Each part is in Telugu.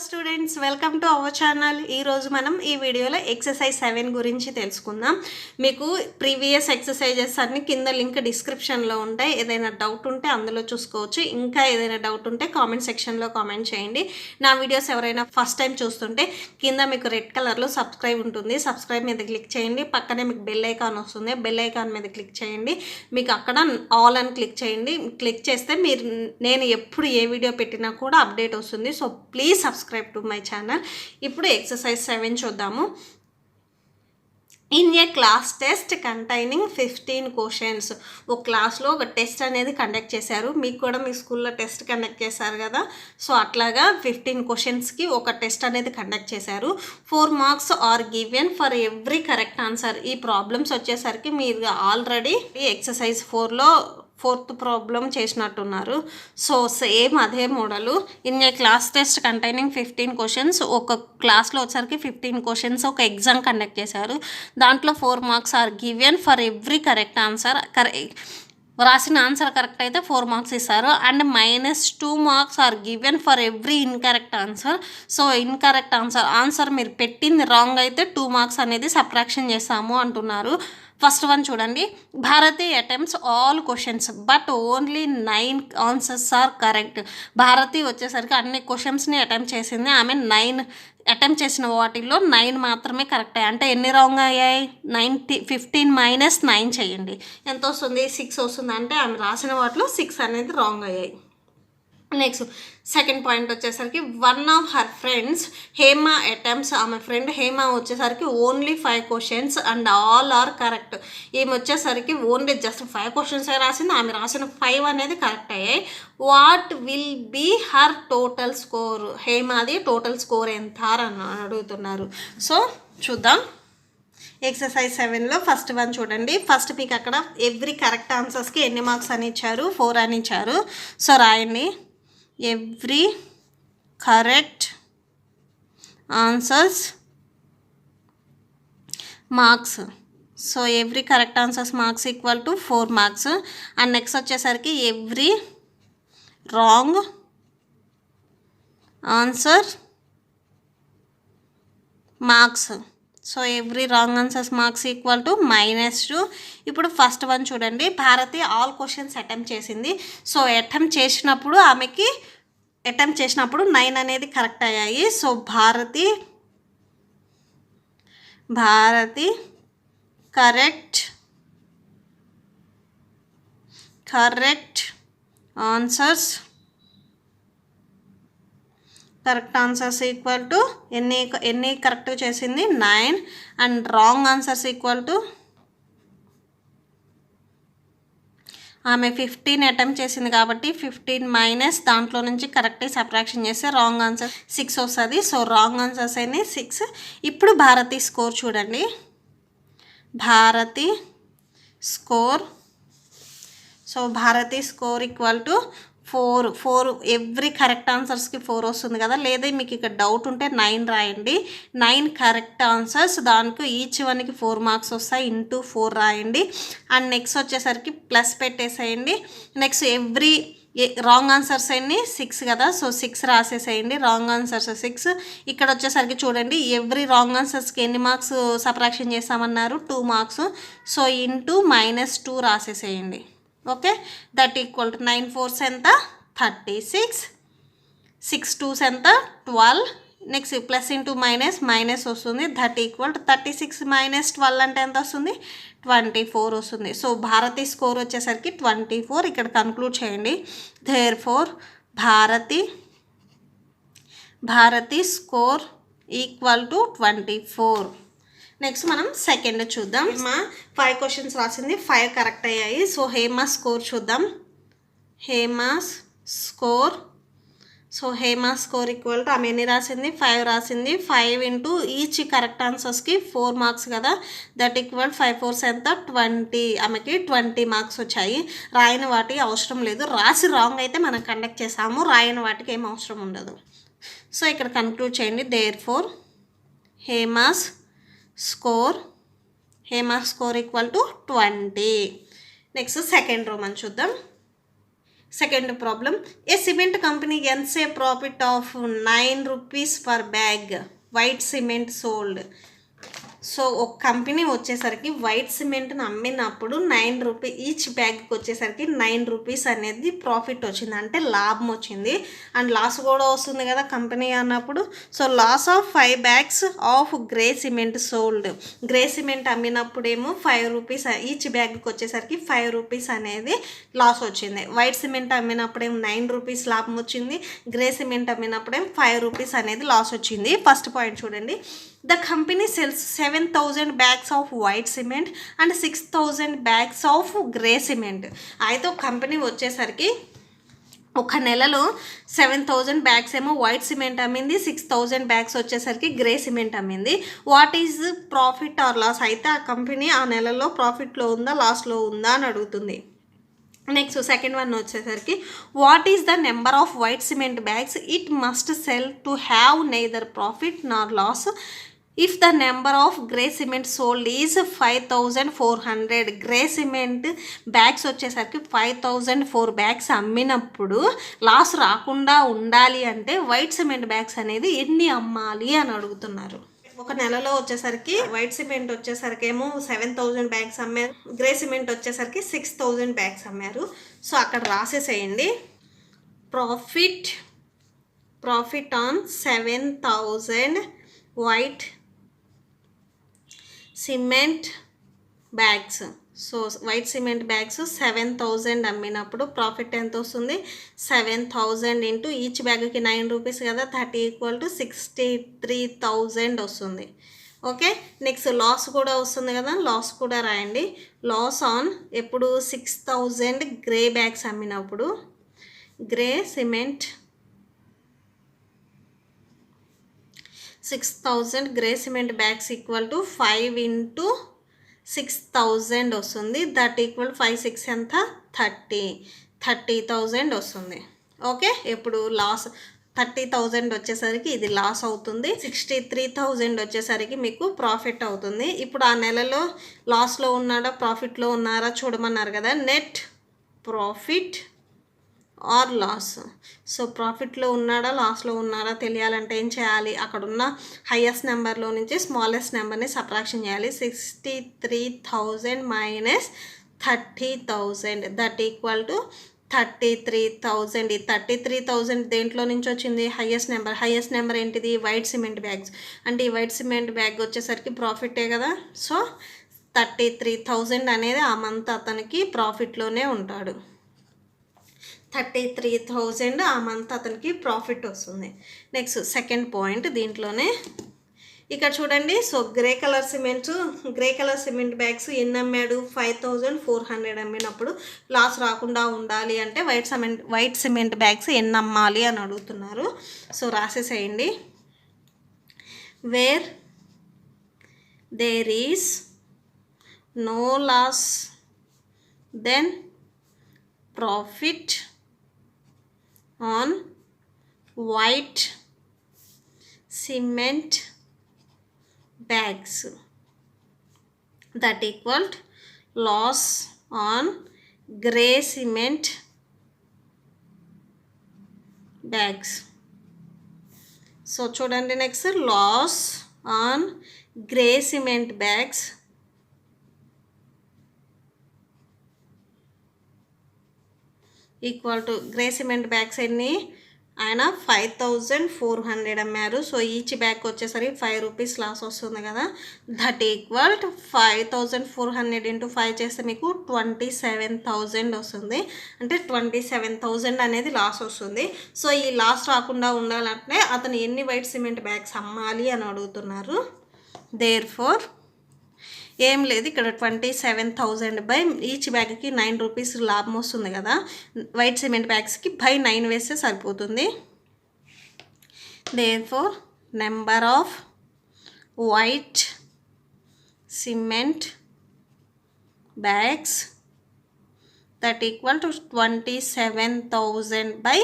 Students, welcome to our channel. ఈరోజు మనం ఈ వీడియోలో ఎక్సర్సైజ్ 7 గురించి తెలుసుకుందాం. మీకు ప్రీవియస్ ఎక్సర్సైజెస్ అన్ని కింద లింక్ డిస్క్రిప్షన్లో ఉంటాయి. ఏదైనా డౌట్ ఉంటే అందులో చూసుకోవచ్చు. ఇంకా ఏదైనా డౌట్ ఉంటే కామెంట్ సెక్షన్లో కామెంట్ చేయండి. నా వీడియోస్ ఎవరైనా ఫస్ట్ టైం చూస్తుంటే కింద మీకు రెడ్ కలర్లో సబ్స్క్రైబ్ ఉంటుంది. సబ్స్క్రైబ్ మీద క్లిక్ చేయండి. పక్కనే మీకు బెల్ ఐకాన్ వస్తుంది. బెల్ ఐకాన్ మీద క్లిక్ చేయండి. మీకు అక్కడ ఆల్ అని క్లిక్ చేయండి. క్లిక్ చేస్తే నేను ఎప్పుడు ఏ వీడియో పెట్టినా కూడా అప్డేట్ వస్తుంది. So please subscribe to my channel. ఇప్పుడు ఎక్సర్సైజ్ 7 చూద్దాము. In a class test containing 15 questions. ఒక క్లాస్లో ఒక టెస్ట్ అనేది కండక్ట్ చేశారు. మీకు కూడా మీ స్కూల్లో టెస్ట్ కండక్ట్ చేశారు కదా. సో అట్లాగా 15 క్వశ్చన్స్కి ఒక టెస్ట్ అనేది కండక్ట్ చేశారు. 4 marks are given for every correct answer. ఈ ప్రాబ్లమ్స్ వచ్చేసరికి మీరు ఆల్రెడీ ఎక్సర్సైజ్ 4లో 4th ప్రాబ్లం చేసినట్టున్నారు. సో సేమ్ అదే model. In a class test containing 15 questions. ఒక క్లాస్లో వచ్చేసరికి 15 క్వశ్చన్స్ ఒక ఎగ్జామ్ కండక్ట్ చేశారు. దాంట్లో 4 marks are given for every correct answer. రాసిన ఆన్సర్ కరెక్ట్ అయితే 4 మార్క్స్ ఇస్తారు. And -2 marks are given for every incorrect answer. So incorrect answer మీరు పెట్టింది రాంగ్ అయితే 2 మార్క్స్ అనేది సబ్ట్రాక్షన్ చేస్తాము అంటున్నారు. ఫస్ట్ వన్ చూడండి. Bharati attempts all questions but only 9 answers are correct. Bharati వచ్చేసరికి అన్ని క్వశ్చన్స్ని అటెంప్ట్ చేసింది. ఆమె 9 అటెంప్ట్ చేసిన వాటిల్లో 9 మాత్రమే కరెక్ట్ అయ్యాయి. అంటే ఎన్ని రాంగ్ అయ్యాయి? 15 - 9 చేయండి. ఎంత వస్తుంది? 6 వస్తుంది. అంటే ఆమె రాసిన వాటిలో 6 అనేది రాంగ్ అయ్యాయి. నెక్స్ట్ సెకండ్ పాయింట్ వచ్చేసరికి one of her friends Hema attempts. ఆమె ఫ్రెండ్ హేమ వచ్చేసరికి only 5 questions and all are correct. ఈమె వచ్చేసరికి ఓన్లీ జస్ట్ 5 క్వశ్చన్స్ రాసింది. ఆమె రాసిన 5 అనేది కరెక్ట్ అయ్యాయి. What will be her total score? హేమాది టోటల్ స్కోర్ ఎంత అని అడుగుతున్నారు. సో చూద్దాం. ఎక్సర్సైజ్ 7లో ఫస్ట్ వన్ చూడండి. ఫస్ట్ మీకు అక్కడ ఎవ్రీ కరెక్ట్ ఆన్సర్స్కి ఎన్ని మార్క్స్ అని ఇచ్చారు? 4 అని ఇచ్చారు. సో రాయండి. Every correct answers marks. So every correct answers marks equal to 4 marks. And next వచ్చేసరికి every wrong answer marks. So every wrong answers marks equal to -2. ఇప్పుడు ఫస్ట్ వన్ చూడండి. భారతి ఆల్ క్వశ్చన్స్ అటెంప్ట్ చేసింది. సో అటెంప్ట్ చేసినప్పుడు 9 అనేది కరెక్ట్ అయ్యాయి. So Bharathi correct answers equal to ఎన్ని కరెక్ట్ చేసింది? 9. And wrong answers equal to ఆమె 15 అటెంప్ట్ చేసింది కాబట్టి 15 - దాంట్లో నుంచి కరెక్ట్ సబ్ట్రాక్షన్ చేస్తే రాంగ్ ఆన్సర్ 6 వస్తుంది. సో రాంగ్ ఆన్సర్స్ అయినాయి 6. ఇప్పుడు భారతి స్కోర్ చూడండి. Bharathi score equal to 4 every correct ఆన్సర్స్కి 4 వస్తుంది కదా. లేదా మీకు ఇక్కడ డౌట్ ఉంటే 9 రాయండి. 9 కరెక్ట్ ఆన్సర్స్, దానికి ఈచ్ వన్కి 4 మార్క్స్ వస్తాయి. ఇంటూ 4 రాయండి. అండ్ నెక్స్ట్ వచ్చేసరికి ప్లస్ పెట్టేసేయండి. నెక్స్ట్ ఎవ్రీ రాంగ్ ఆన్సర్స్ అన్ని 6 కదా. సో 6 రాసేసేయండి. Wrong answers 6. ఇక్కడ వచ్చేసరికి చూడండి. ఎవ్రీ రాంగ్ ఆన్సర్స్కి ఎన్ని మార్క్స్ సబ్ట్రాక్షన్ చేస్తామన్నారు? 2 మార్క్స్. సో ఇంటూ -2 రాసేసేయండి. Okay, that equal to 9 4s ఎంత? 36. 6 2s ఎంత? 12. నెక్స్ట్ ప్లస్ ఇంటూ మైనస్ వస్తుంది. దట్ ఈక్వల్ టు 36 - 12 అంటే ఎంత వస్తుంది? 24 వస్తుంది. సో భారతి స్కోర్ వచ్చేసరికి 24. ఇక్కడ కన్క్లూడ్ చేయండి. Therefore Bharati score equal to 24. Next మనం సెకండ్ చూద్దాం. 5 క్వశ్చన్స్ రాసింది, 5 కరెక్ట్ అయ్యాయి. సో హేమ స్కోర్ చూద్దాం. హేమ స్కోర్ ఈక్వల్ టు ఆమె ఎన్ని రాసింది? 5 రాసింది. 5 ఇంటూ ఈచ్ కరెక్ట్ ఆన్సర్స్కి 4 మార్క్స్ కదా. దట్ ఈక్వల్ 5 4s ఎంత? 20. ఆమెకి 20 మార్క్స్ వచ్చాయి. రాయని వాటి అవసరం లేదు. రాసి రాంగ్ అయితే మనం కండక్ట్ చేసాము. రాయని వాటికి ఏం అవసరం ఉండదు. సో ఇక్కడ కన్క్లూడ్ చేయండి. Therefore Hema score equal to 20. Next second row మనం చూద్దాం. Second problem, A cement company earns A profit of 9 rupees per bag white cement sold. So ఒక కంపెనీ వచ్చేసరికి వైట్ సిమెంట్ని అమ్మినప్పుడు 9 రూపీస్ ఈచ్ బ్యాగ్కి వచ్చేసరికి 9 రూపీస్ అనేది ప్రాఫిట్ వచ్చింది, అంటే లాభం వచ్చింది. అండ్ లాస్ కూడా వస్తుంది కదా కంపెనీ అన్నప్పుడు. So loss of 5 bags of grey cement sold. Grey cement అమ్మినప్పుడేమో 5 రూపీస్ ఈచ్ బ్యాగ్కి వచ్చేసరికి 5 రూపీస్ అనేది లాస్ వచ్చింది. వైట్ సిమెంట్ అమ్మినప్పుడేమో 9 రూపీస్ లాభం వచ్చింది. గ్రే సిమెంట్ అమ్మినప్పుడేమో 5 రూపీస్ అనేది లాస్ వచ్చింది. ఫస్ట్ పాయింట్ చూడండి, the company sells 7,000 bags of white cement and 6,000 bags of grey cement. అయితే ఒక కంపెనీ వచ్చేసరికి ఒక నెలలో 7,000 బ్యాగ్స్ ఏమో వైట్ సిమెంట్ అమ్మింది, 6,000 బ్యాగ్స్ వచ్చేసరికి గ్రే సిమెంట్ అమ్మింది. What is profit or loss? అయితే ఆ కంపెనీ ఆ నెలలో ప్రాఫిట్లో ఉందా లాస్లో ఉందా అని అడుగుతుంది. నెక్స్ట్ సెకండ్ వన్ వచ్చేసరికి, what is the number of white cement bags it must sell to have neither profit nor loss if the number of grey cement sold is 5,400. Grey cement bags వచ్చేసరికి 5,004 బ్యాగ్స్ అమ్మినప్పుడు లాస్ రాకుండా ఉండాలి అంటే వైట్ సిమెంట్ బ్యాగ్స్ అనేది ఎన్ని అమ్మాలి అని అడుగుతున్నారు. ఒక నెలలో వచ్చేసరికి వైట్ సిమెంట్ వచ్చేసరికి ఏమో 7,000 బ్యాగ్స్ అమ్మారు, గ్రే సిమెంట్ వచ్చేసరికి 6,000 బ్యాగ్స్ అమ్మారు. సో అక్కడ రాసేసేయండి, profit on 7,000 white cement bags. So white cement bags 7,000 అమ్మినప్పుడు ప్రాఫిట్ ఎంత వస్తుంది? 7,000 ఇంటూ ఈచ్ బ్యాగ్కి 9 రూపీస్ కదా, 30 = 63,000 వస్తుంది. ఓకే, నెక్స్ట్ లాస్ కూడా వస్తుంది కదా, లాస్ కూడా రాయండి. లాస్ ఆన్ ఎప్పుడు 6,000 గ్రే బ్యాగ్స్ అమ్మినప్పుడు, grey cement 6,000 grey cement bags = 5 × 6,000 వస్తుంది. దట్ ఈక్వల్ 5 × 6 ఎంత? 30,000 వస్తుంది. ఓకే, ఇప్పుడు లాస్ 30,000 వచ్చేసరికి ఇది లాస్ అవుతుంది, 63,000 వచ్చేసరికి మీకు ప్రాఫిట్ అవుతుంది. ఇప్పుడు ఆ నెలలో లాస్లో ఉన్నాడా ప్రాఫిట్లో ఉన్నారా చూడమన్నారు కదా, net profit or loss. So ప్రాఫిట్లో ఉన్నాడా లాస్లో ఉన్నాడా తెలియాలంటే ఏం చేయాలి? అక్కడ ఉన్న హైయెస్ట్ నెంబర్లో నుంచి స్మాలెస్ట్ నెంబర్ని సబ్ట్రాక్షన్ చేయాలి. 63,000 - 30,000 దట్ ఈక్వల్ టు 33,000. ఈ 33,000 దేంట్లో నుంచి వచ్చింది? హైయెస్ట్ నెంబర్ ఏంటిది? White cement bags. అంటే ఈ వైట్ సిమెంట్ బ్యాగ్ వచ్చేసరికి ప్రాఫిటే కదా. సో 33,000 అనేది ఆ మంత్ అతనికి ప్రాఫిట్లోనే ఉంటాడు. 33,000 ఆ మంత్ అతనికి ప్రాఫిట్ వస్తుంది. నెక్స్ట్ సెకండ్ పాయింట్ దీంట్లోనే ఇక్కడ చూడండి. So grey colour cement bags ఎన్ని అమ్మాడు? 5,400 అమ్మినప్పుడు లాస్ రాకుండా ఉండాలి అంటే వైట్ సిమెంట్ బ్యాగ్స్ ఎన్ని అమ్మాలి అని అడుగుతున్నారు. సో రాసేసేయండి, where there is no loss then profit on white cement bags that equaled loss on grey cement bags. So చూడండి, next loss on grey cement bags equal to grey cement bags ఎన్ని? ఆయన 5,400 అమ్మారు. సో ఈచ్ బ్యాగ్ వచ్చేసరికి 5 రూపీస్ లాస్ వస్తుంది కదా, దట్ ఈక్వల్ టు 5,400 × 5 చేస్తే మీకు 27,000 వస్తుంది. అంటే 27,000 అనేది లాస్ వస్తుంది. సో ఈ లాస్ రాకుండా ఉండాలంటే అతను ఎన్ని వైట్ సిమెంట్ బ్యాగ్స్ అమ్మాలి అని అడుగుతున్నారు. దేర్ ఫోర్ ఏం లేదు, ఇక్కడ 27,000 బై ఈచ్ బ్యాగ్కి 9 రూపీస్ లాభం వస్తుంది కదా, వైట్ సిమెంట్ బ్యాగ్స్కి బై 9 వేస్తే సరిపోతుంది. Therefore number of white cement bags that equal to 27,000 by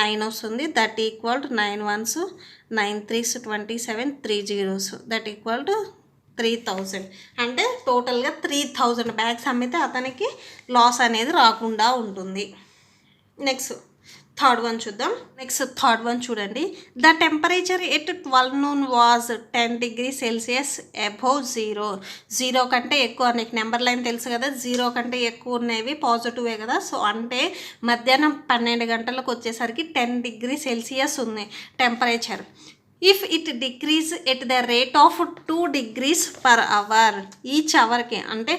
9 వస్తుంది. That equal to 9 1s 9 3s 27 3 zeros that equal to 3,000. అంటే టోటల్గా 3,000 బ్యాగ్స్ అమ్మితే అతనికి లాస్ అనేది రాకుండా ఉంటుంది. నెక్స్ట్ థర్డ్ వన్ చూద్దాం. నెక్స్ట్ థర్డ్ వన్ చూడండి. The temperature at 12 noon was 10 degrees Celsius above zero. Zero కంటే ఎక్కువ, నీకు నెంబర్ లైన్ తెలుసు కదా, జీరో కంటే ఎక్కువ ఉన్నవి పాజిటివే కదా. సో అంటే మధ్యాహ్నం 12 గంటలకు వచ్చేసరికి 10 degrees Celsius ఉంది టెంపరేచర్. If it decrease at the rate of 2 degrees per hour each అవర్కి, అంటే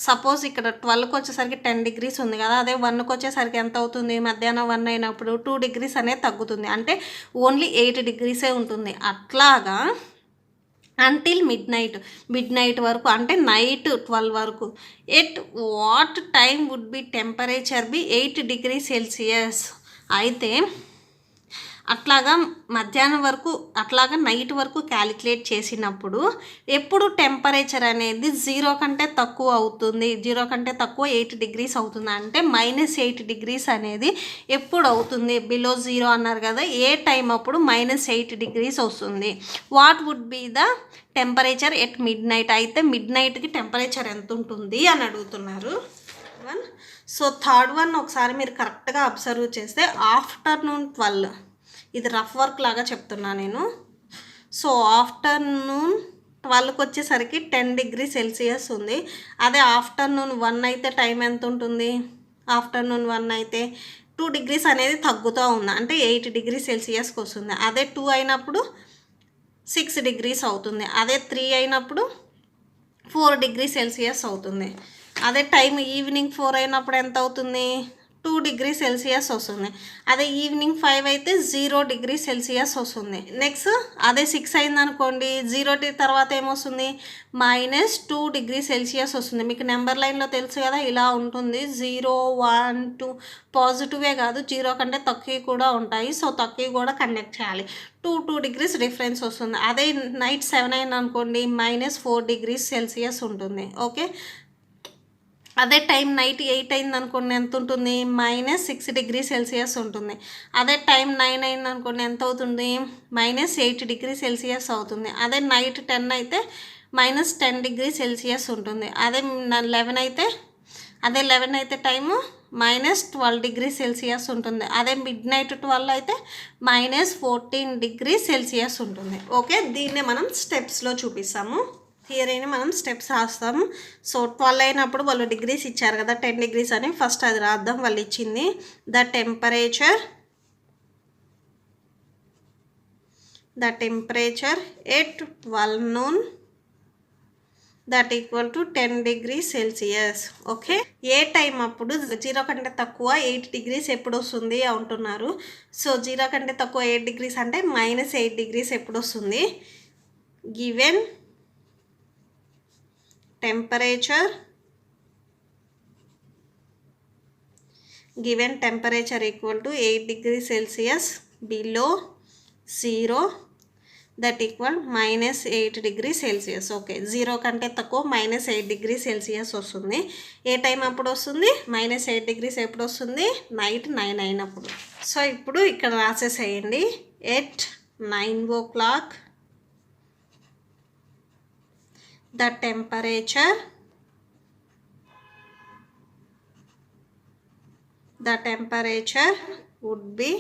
సపోజ్ ఇక్కడ 12కి వచ్చేసరికి 10 degrees ఉంది కదా, అదే 1కి వచ్చేసరికి ఎంత అవుతుంది, మధ్యాహ్నం 1 అయినప్పుడు 2 degrees అనేది తగ్గుతుంది, అంటే ఓన్లీ 8 degrees ఉంటుంది. అట్లాగా అంటిల్ మిడ్ నైట్ వరకు, అంటే నైట్ 12 వరకు. At what time would be temperature be 8 degrees Celsius. అయితే అట్లాగా మధ్యాహ్నం వరకు, అట్లాగా నైట్ వరకు క్యాలిక్యులేట్ చేసినప్పుడు ఎప్పుడు టెంపరేచర్ అనేది 0 కంటే తక్కువ అవుతుంది, 0 కంటే తక్కువ 8 degrees అవుతుంది, అంటే -8 degrees అనేది ఎప్పుడు అవుతుంది, బిలో 0 అన్నారు కదా, ఏ టైం అప్పుడు -8 degrees వస్తుంది. What would be the temperature at midnight. అయితే మిడ్ నైట్కి టెంపరేచర్ ఎంత ఉంటుంది అని అడుగుతున్నారు. సో థర్డ్ వన్ ఒకసారి మీరు కరెక్ట్గా అబ్జర్వ్ చేస్తే ఆఫ్టర్నూన్ 12, ఇది రఫ్ వర్క్ లాగా చెప్తున్నా నేను. సో ఆఫ్టర్నూన్ 12కి వచ్చేసరికి 10 degrees Celsius ఉంది. అదే ఆఫ్టర్నూన్ 1 అయితే టైం ఎంత ఉంటుంది, ఆఫ్టర్నూన్ 1 అయితే 2 degrees అనేది తగ్గుతూ ఉంది, అంటే 8 degrees Celsiusకి వస్తుంది. అదే 2 అయినప్పుడు 6 degrees అవుతుంది. అదే 3 అయినప్పుడు 4 degrees Celsius అవుతుంది. అదే టైం ఈవినింగ్ 4 అయినప్పుడు ఎంత అవుతుంది, 2 degrees Celsius వస్తుంది. అదే ఈవినింగ్ 5 అయితే 0 degrees Celsius వస్తుంది. నెక్స్ట్ అదే 6 అయింది అనుకోండి, 0 తర్వాత ఏమొస్తుంది, -2 degrees Celsius వస్తుంది. మీకు నెంబర్ లైన్లో తెలుసు కదా, ఇలా ఉంటుంది. 0, 1, 2 పాజిటివే కాదు, 0 కంటే తక్కువ కూడా ఉంటాయి. సో తక్కువ కూడా కండక్ట్ చేయాలి. 2 degrees డిఫరెన్స్ వస్తుంది. అదే నైట్ 7 అయింది అనుకోండి, -4 degrees Celsius ఉంటుంది. ఓకే, అదే టైం నైట్ 8 అయింది అనుకోండి, ఎంత ఉంటుంది, -6 degrees Celsius ఉంటుంది. అదే టైం 9 అయింది అనుకోండి, ఎంత అవుతుంది, -8 degrees Celsius అవుతుంది. అదే నైట్ 10 అయితే -10 degrees Celsius ఉంటుంది. అదే 11 అయితే టైము -12 degrees Celsius ఉంటుంది. అదే మిడ్ నైట్ 12 అయితే -14 degrees Celsius ఉంటుంది. ఓకే, దీన్నే మనం స్టెప్స్లో చూపిస్తాము. థియరీని మనం స్టెప్స్ రాస్తాము. సో 12 అయినప్పుడు వాళ్ళు డిగ్రీస్ ఇచ్చారు కదా, 10 degrees అని, ఫస్ట్ అది రాద్దాం. వాళ్ళు ఇచ్చింది the temperature at 12 noon that equal to 10 degrees Celsius. Okay, A time అప్పుడు 0 కంటే తక్కువ 8 degrees ఎప్పుడు వస్తుంది అంటున్నారు. సో 0 కంటే తక్కువ 8 degrees అంటే -8 degrees ఎప్పుడు వస్తుంది. Given temperature equal to 8 degrees Celsius below 0 that equal -8 degrees Celsius. Okay, 0 కంటే తక్కువ -8 degrees Celsius వస్తుంది. ఏ టైం అప్పుడు వస్తుంది, -8 degrees ఎప్పుడు వస్తుంది, నైట్ 9 అయినప్పుడు. సో ఇప్పుడు ఇక్కడ రాసేసేయండి, at 9 o'clock the temperature would be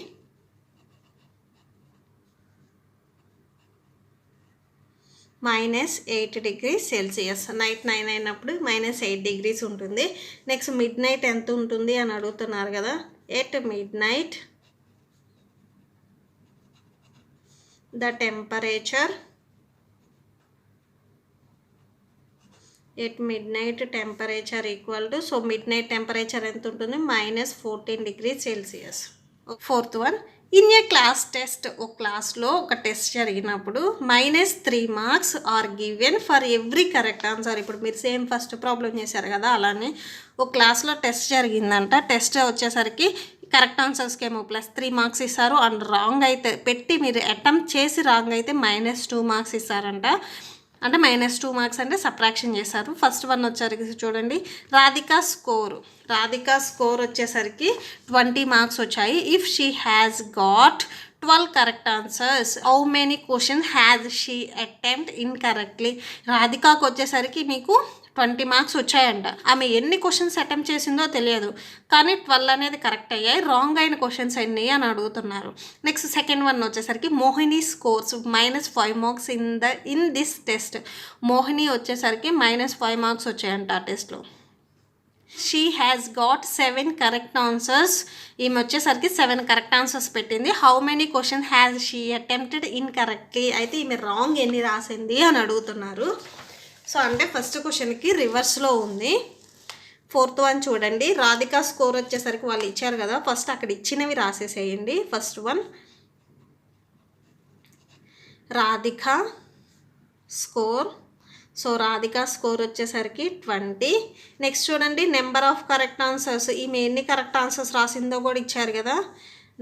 -8 degrees Celsius. Night 9 అయినప్పుడు -8 degrees ఉంటుంది. నెక్స్ట్ మిడ్ నైట్ ఎంత ఉంటుంది అని అడుగుతున్నారు కదా. At midnight the temperature at midnight temperature equal to, so midnight temperature ఎంత ఉంటుంది, -14 degrees Celsius. Fourth one, in a class test, ఒక క్లాస్లో ఒక టెస్ట్ జరిగినప్పుడు -3 marks are given for every correct answer. ఇప్పుడు మీరు సేమ్ ఫస్ట్ ప్రాబ్లం చేశారు కదా, అలానే ఒక క్లాస్లో టెస్ట్ జరిగిందంట. టెస్ట్ వచ్చేసరికి కరెక్ట్ ఆన్సర్స్కి ఏమో +3 marks ఇస్తారు, అండ్ రాంగ్ అయితే పెట్టి మీరు అటెంప్ట్ చేసి రాంగ్ అయితే -2 marks ఇస్తారంట. అంటే -2 marks అంటే సబ్ట్రాక్షన్ చేశారు. ఫస్ట్ వన్ వచ్చేసరికి చూడండి, రాధికా స్కోర్ వచ్చేసరికి 20 marks వచ్చాయి. If she has got 12 correct answers, how many question has she attempt incorrectly. రాధికాకు వచ్చేసరికి మీకు 20 మార్క్స్ వచ్చాయంట. ఆమె ఎన్ని క్వశ్చన్స్ అటెంప్ట్ చేసిందో తెలియదు, కానీ 12 అనేది కరెక్ట్ అయ్యాయి. రాంగ్ అయిన క్వశ్చన్స్ ఎన్ని అని అడుగుతున్నారు. నెక్స్ట్ సెకండ్ వన్ వచ్చేసరికి Mohini scores -5 marks in this test. Mohini వచ్చేసరికి -5 మార్క్స్ వచ్చాయంట ఆ టెస్ట్లో. She has got 7 correct answers. ఈమె వచ్చేసరికి 7 కరెక్ట్ ఆన్సర్స్ పెట్టింది. How many question has she attempted incorrectly. అయితే ఈమె రాంగ్ ఎన్ని రాసింది అని అడుగుతున్నారు. సో అంటే ఫస్ట్ క్వశ్చన్కి రివర్స్లో ఉంది. ఫోర్త్ వన్ చూడండి. రాధిక స్కోర్ వచ్చేసరికి వాళ్ళు ఇచ్చారు కదా, ఫస్ట్ అక్కడ ఇచ్చినవి రాసేసేయండి. First one Radhika score. So Radhika score వచ్చేసరికి 20. నెక్స్ట్ చూడండి నెంబర్ ఆఫ్ కరెక్ట్ ఆన్సర్స్. ఈమె ఎన్ని కరెక్ట్ ఆన్సర్స్ రాసిందో కూడా ఇచ్చారు కదా.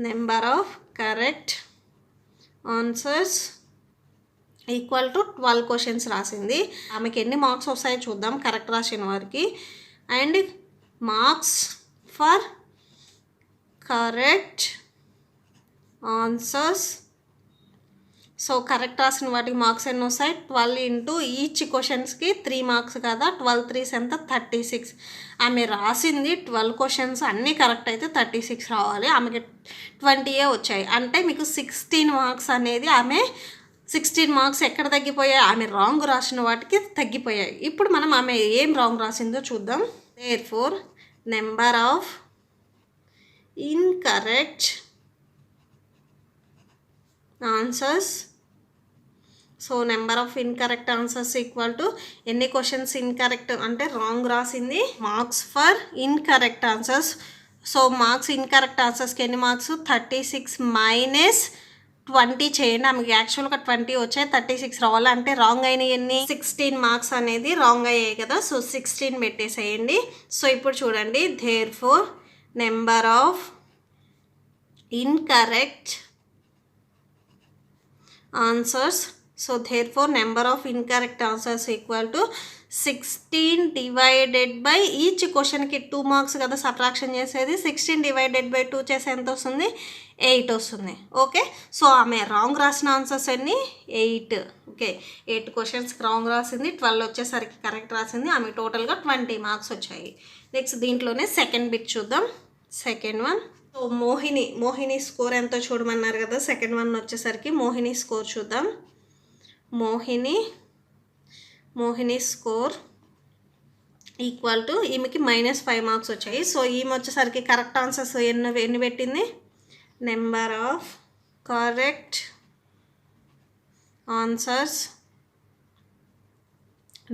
Number of correct answers equal to 12 questions రాసింది. ఆమెకి ఎన్ని మార్క్స్ వస్తాయో చూద్దాం కరెక్ట్ రాసిన వారికి. And marks for correct answers. So correct రాసిన వాటికి మార్క్స్ ఎన్ని వస్తాయి? 12 ఇంటూ ఈచ్ క్వశ్చన్స్కి 3 మార్క్స్ కదా. 12 3s ఎంత? 36. ఆమె రాసింది 12 క్వశ్చన్స్ అన్నీ కరెక్ట్ అయితే 36 రావాలి. ఆమెకి 20 వచ్చాయి. అంటే మీకు 16 మార్క్స్ అనేది ఆమె 16 మార్క్స్ ఎక్కడ తగ్గిపోయాయి? ఆమె రాంగ్ రాసిన వాటికి తగ్గిపోయాయి. ఇప్పుడు మనం ఆమె ఏం రాంగ్ రాసిందో చూద్దాం. Therefore number of incorrect answers. So number of incorrect answers equal to ఎన్ని క్వశ్చన్స్ ఇన్కరెక్ట్ అంటే రాంగ్ రాసింది, marks for incorrect answers. So marks incorrect ఆన్సర్స్కి ఎన్ని మార్క్స్? 36 మైనస్ 20 చేయండి. ఆమెకి యాక్చువల్గా 20 వచ్చాయి, 36 రావాలి. అంటే రాంగ్ అయినాయి ఎన్ని? 16 మార్క్స్ అనేది రాంగ్ అయ్యాయి కదా. సో 16 పెట్టేసేయండి. సో ఇప్పుడు చూడండి therefore number of incorrect answers. So therefore number of incorrect answers equal to 16 divided by each క్వశ్చన్కి 2 మార్క్స్ కదా సబ్ట్రాక్షన్ చేసేది. 16 డివైడెడ్ బై 2 చేసి ఎంత వస్తుంది? 8 వస్తుంది. ఓకే. సో ఆమె రాంగ్ రాసిన ఆన్సర్స్ ఎన్ని? 8. ఓకే, 8 క్వశ్చన్స్కి రాంగ్ రాసింది, 12 వచ్చేసరికి కరెక్ట్ రాసింది. ఆమె టోటల్గా 20 మార్క్స్ వచ్చాయి. నెక్స్ట్ దీంట్లోనే సెకండ్ బిట్ చూద్దాం. Second one. So Mohini score ఎంతో చూడమన్నారు కదా. సెకండ్ వన్ వచ్చేసరికి మోహిని స్కోర్ చూద్దాం. మోహిని స్కోర్ ఈక్వల్ టు ఈమెకి -5 మార్క్స్ వచ్చాయి. సో ఈమె వచ్చేసరికి కరెక్ట్ ఆన్సర్స్ ఎన్ని పెట్టింది? Number of correct answers.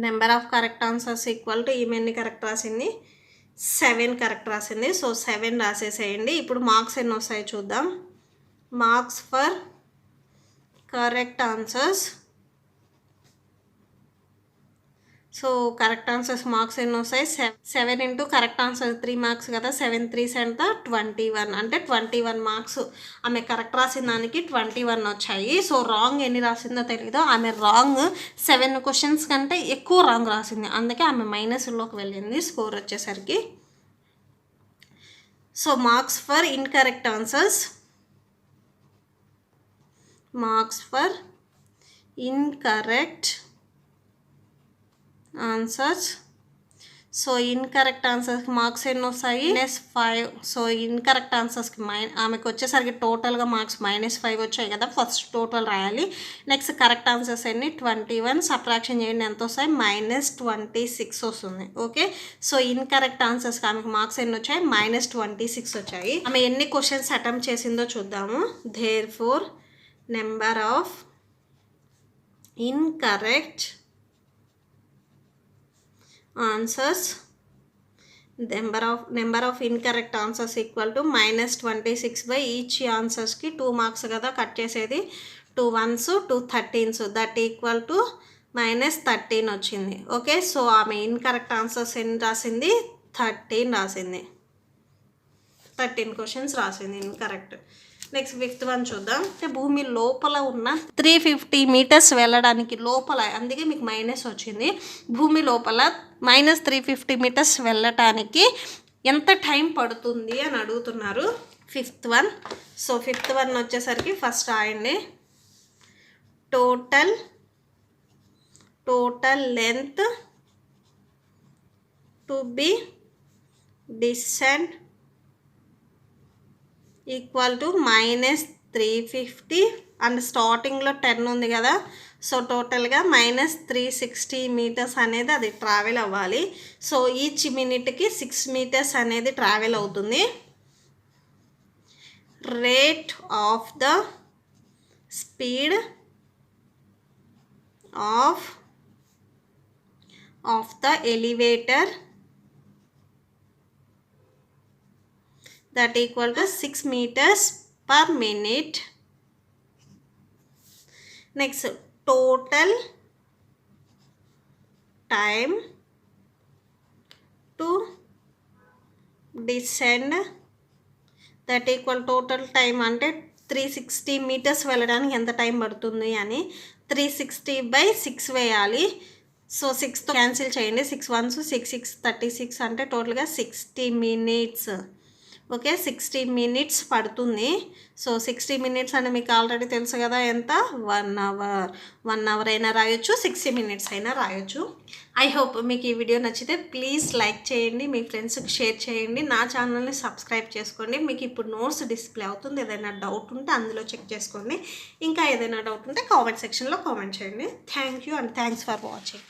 Number of correct answers equal to ఈమె ఎన్ని కరెక్ట్ రాసింది? 7 కరెక్ట్ రాసింది. సో 7 రాసేసేయండి. ఇప్పుడు మార్క్స్ ఎన్ని వస్తాయో చూద్దాం. Marks for correct answers. So correct answers marks ఎన్ని వస్తాయి? 7 ఇంటూ కరెక్ట్ ఆన్సర్ 3 మార్క్స్ కదా. 7 3s ఎంత? 21. అంటే 21 మార్క్స్. ఆమె కరెక్ట్ రాసిన దానికి 21 వచ్చాయి. సో రాంగ్ ఎన్ని రాసిందో తెలీదు. ఆమె రాంగ్ 7 క్వశ్చన్స్ కంటే ఎక్కువ రాంగ్ రాసింది, అందుకే ఆమె మైనస్లోకి వెళ్ళింది స్కోర్ వచ్చేసరికి. So marks for incorrect answers. Marks for incorrect answers. So incorrect ఆన్సర్స్కి మార్క్స్ ఎన్ని వస్తాయి? -5. సో ఇన్కరెక్ట్ ఆన్సర్స్కి ఆమెకు వచ్చేసరికి టోటల్గా మార్క్స్ -5 వచ్చాయి కదా. ఫస్ట్ టోటల్ రాయాలి. నెక్స్ట్ కరెక్ట్ ఆన్సర్స్ ఎన్ని? 21. సబ్ట్రాక్షన్ చేయండి, ఎంత వస్తాయి? -26 వస్తుంది. ఓకే. సో ఇన్కరెక్ట్ ఆన్సర్స్కి ఆమెకు మార్క్స్ ఎన్ని వచ్చాయి? -26 వచ్చాయి. ఆమె ఎన్ని క్వశ్చన్స్ అటెంప్ట్ చేసిందో చూద్దాము. Therefore number of incorrect answers. Number of incorrect answers equal to -26 by each ఆన్సర్స్కి 2 మార్క్స్ కదా కట్ చేసేది. 2 1s 2 13s that equal to -13 వచ్చింది. ఓకే. సో ఆమె ఇన్కరెక్ట్ ఆన్సర్స్ ఎన్ని రాసింది? 13 రాసింది. 13 క్వశ్చన్స్ రాసింది ఇన్కరెక్ట్. నెక్స్ట్ ఫిఫ్త్ వన్ చూద్దాం. భూమి లోపల ఉన్న 350 మీటర్స్ వెళ్ళడానికి లోపల, అందుకే మీకు మైనస్ వచ్చింది. భూమి లోపల -350 మీటర్స్ వెళ్ళటానికి ఎంత టైం పడుతుంది అని అడుగుతున్నారు. Fifth one. So fifth one వచ్చేసరికి ఫస్ట్ రాయండి. Total length to be descent equal to -350 and స్టార్టింగ్లో 10 ఉంది కదా, సో టోటల్గా -360 మీటర్స్ అనేది అది ట్రావెల్ అవ్వాలి. సో ఈచ్ మినిట్కి 6 మీటర్స్ అనేది ట్రావెల్ అవుతుంది. Rate of the speed of the elevator that equal to 6 meters per minute. Next, total time to descend that equal total time అంటే 360 మీటర్స్ వెళ్ళడానికి ఎంత టైం పడుతుంది అని 360/6 వేయాలి. సో 6తో క్యాన్సిల్ చేయండి. 6 1s 6 6 36 అంటే టోటల్గా 60 మినిట్స్. ఓకే, 60 మినిట్స్ పడుతుంది. సో 60 మినిట్స్ అంటే మీకు ఆల్రెడీ తెలుసు కదా ఎంత, 1 అవర్. 1 అవర్ అయినా రాయొచ్చు, 60 మినిట్స్ అయినా రాయొచ్చు. ఐ హోప్ మీకు ఈ వీడియో నచ్చితే ప్లీజ్ లైక్ చేయండి, మీ ఫ్రెండ్స్కి షేర్ చేయండి, నా ఛానల్ని సబ్స్క్రైబ్ చేసుకోండి. మీకు ఇప్పుడు నోట్స్ డిస్ప్లే అవుతుంది, ఏదైనా డౌట్ ఉంటే అందులో చెక్ చేసుకోండి. ఇంకా ఏదైనా డౌట్ ఉంటే కామెంట్ సెక్షన్లో కామెంట్ చేయండి. Thank you and thanks for watching.